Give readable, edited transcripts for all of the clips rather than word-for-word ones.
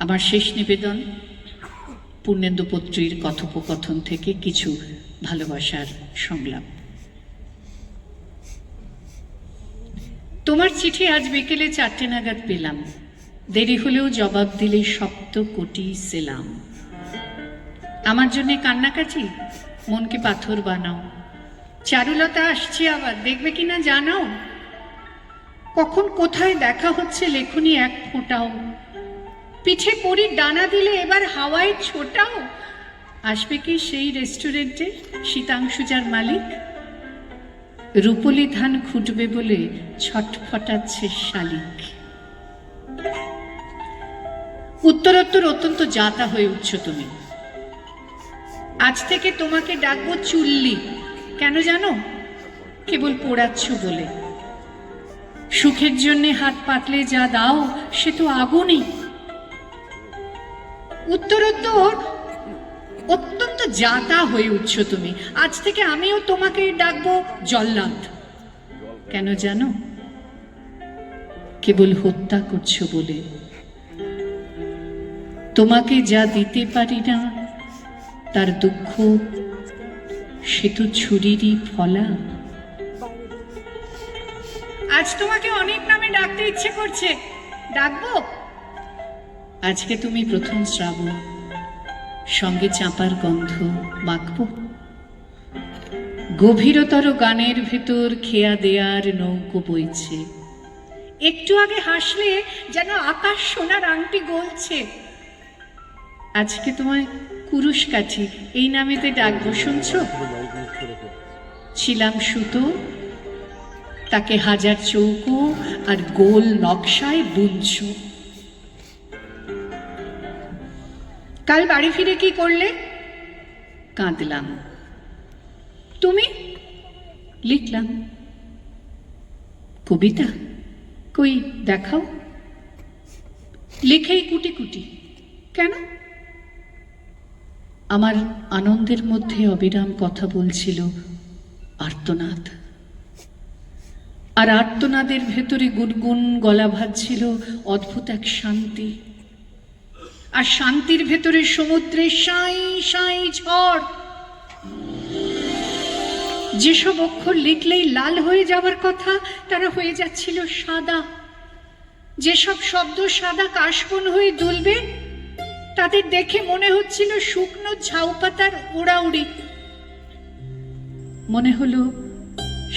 আমার শেষ নিবেদন পূর্ণেন্দু পত্রীর কথোপকথন থেকে কিছু ভালোবাসার সংলাপ। তোমার চিঠি আজ বিকেলে 4টে নাগাদ পেলাম। দেরি হলেও জবাব দিলে 7 কোটি সেলাম। আমার জন্যে কান্নাকাটি, মনকে পাথর বানাও। চারুলতা আসছে আবার, দেখবে কিনা জানাও। কখন কোথায় দেখা হচ্ছে লেখনি এক ফোঁটাও। পিঠে পরির ডানা দিলে এবার হাওয়ায় ছোটাও। আসবে কি সেই রেস্টুরেন্টে শীতাংশু যার মালিক? রূপলি ধান খুঁটবে বলে ছটফটাচ্ছে শালিক। উত্তরোত্তর অত্যন্ত জাতা হয়ে উঠছ তুমি। আজ থেকে তোমাকে ডাকবো চুল্লি। কেন জানো? কেবল পোড়াচ্ছ বলে। সুখের জন্য হাত পাতলে যা দাও সে তো আগুনই। উত্তরোত্তর অত্যন্ত জাতা হয়ে উঠছ তুমি। আজ থেকে আমিও তোমাকে ডাকবো জল্লাদ। কেন জানো? কেবল হত্যা করছো বলে। তোমাকে যা দিতে পারি না তার দুঃখ সে তো ছুরিরই ফলা। আজ তোমাকে অনেক নামে ডাকতে ইচ্ছে করছে, ডাকবো? আজকে তুমি প্রথম শ্রাবণ, সঙ্গে চাঁপার গন্ধ মাখবো। গভীরতর গানের ভেতর খেয়া দেয়ার নৌকো বইছে। একটু আগে হাসলে যেন আকাশ সোনার আংটি গলছে। আজকে তোমায় কুরুশ কাঠি এই নামেতে ডাকবো, শুনছো? ছিলাম সুতো, তাকে হাজার চৌকো আর গোল নকশায় বুনছ। কাল বাড়ি ফিরে কি করলে? কাঁদলাম। তুমি? লিখলাম। কবিতা? কই দেখাও। লিখেই কুটি কুটি। কেন? আমার আনন্দের মধ্যে অবিরাম কথা বলছিল আর্তনাদ, আর আর্তনাদের ভেতরে গুনগুন গলা ভাজছিল অদ্ভুত এক শান্তি। আর শান্তির ভেতরে সমুদ্রে সাই সাই ঝড়। যেসব অক্ষর লিখলেই লাল হয়ে যাওয়ার কথা তারা হয়ে যাচ্ছিল সাদা। যেসব শব্দ সাদা কাশবন হয়ে দুলবে তাদের দেখে মনে হচ্ছিল শুকনো ঝাউ পাতার ওড়াউড়ি। মনে হলো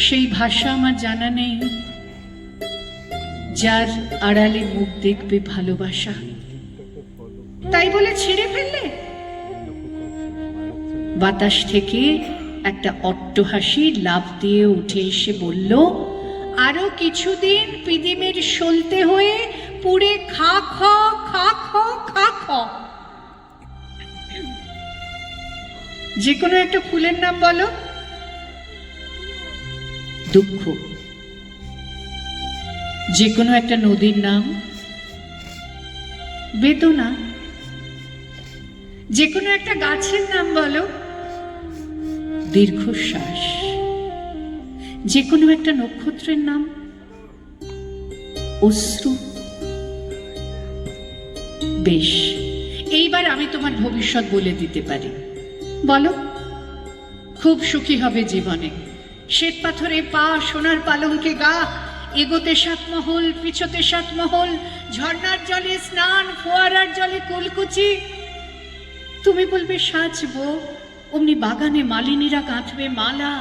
সেই ভাষা আমার জানা নেই যার আড়ালে মুখ দেখবে ভালোবাসা। তাই বলে ছিঁড়ে ফেললে? বাতাস থেকে একটা অট্টহাসি লাফ দিয়ে উঠে এসে বলল, আরো কিছুদিন পৃথিবীর সলতে হয়ে পুড়ে খা খ খা খ খা খ। যে কোনো একটা ফুলের নাম বলো। দুঃখ। যে কোনো একটা নদীর নাম। বেদনা। যে কোনো একটা গাছের নাম বলো। দীর্ঘশ্বাস। যে কোনো একটা নক্ষত্রের নাম। অশ্রু। বেশ, এইবার আমি তোমার ভবিষ্যৎ বলে দিতে পারি। বলো। খুব সুখী হবে জীবনে। শ্বেত পাথরে পা, সোনার পালঙ্কে গা, এগোতে 7 মহল, পিছতে 7 মহল, ঝর্ণার জলে স্নান, ফোয়ারার জলে কুলকুচি। তুমি বলবে সাজবো, অমনি বাগানে মালিনীরা গাঁথবে মালা,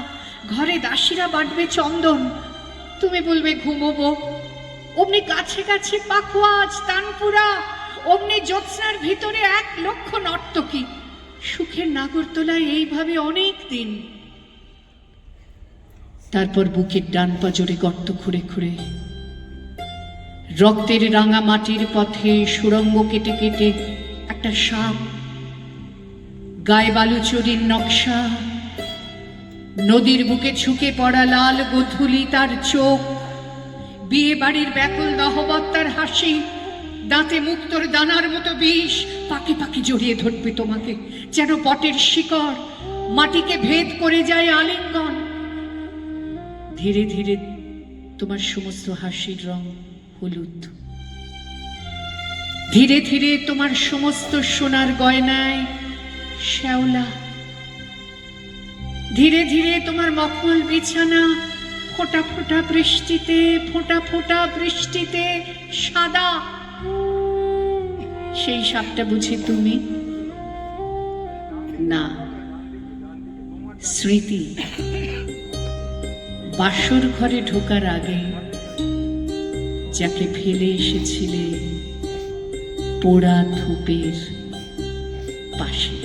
ঘরে দাসীরা বাটবে চন্দন। তুমি বলবে ঘুমোবো, অমনি গাছে গাছে পাখোয়াজ, তানপুরা, অমনি জ্যোৎস্নার ভিতরে 1 লক্ষ নর্তকী। সুখের নাগরতলায় এইভাবে অনেক দিন। তারপর বুকের ডান পাজরে গর্ত খুঁড়ে খুঁড়ে, রক্তের রাঙা মাটির পথে সুড়ঙ্গ কেটে কেটে একটা সাপ, গায়ে বালুচুরির নকশা, নদীর বুকে ঝুঁকে পড়া লাল গোধূলি তার চোখ, বিয়ে বাড়ির ব্যাকুল নহবত তার হাসি, দাঁতে মুক্তোর দানার মতো বিষ পাকে পাকে জড়িয়ে ধরবে তোমাকে যেন বটের শিকড়, মাটিকে ভেদ করে যায় আলিঙ্গন। ধীরে ধীরে তোমার সমস্ত হাসির রং হলুদ। ধীরে ধীরে তোমার সমস্ত সোনার গয়নায় শ্যাওলা, ধীরে ধীরে তোমার মখমল বিছানা ফোঁটা ফোঁটা বৃষ্টিতে, ফোঁটা ফোঁটা বৃষ্টিতে সাদা। সেই সাপটা বুঝি তুমি? না, স্মৃতি। বাসর ঘরে ঢোকার আগে যাকে ফেলে এসেছিলে পোড়া ধূপের পাশে।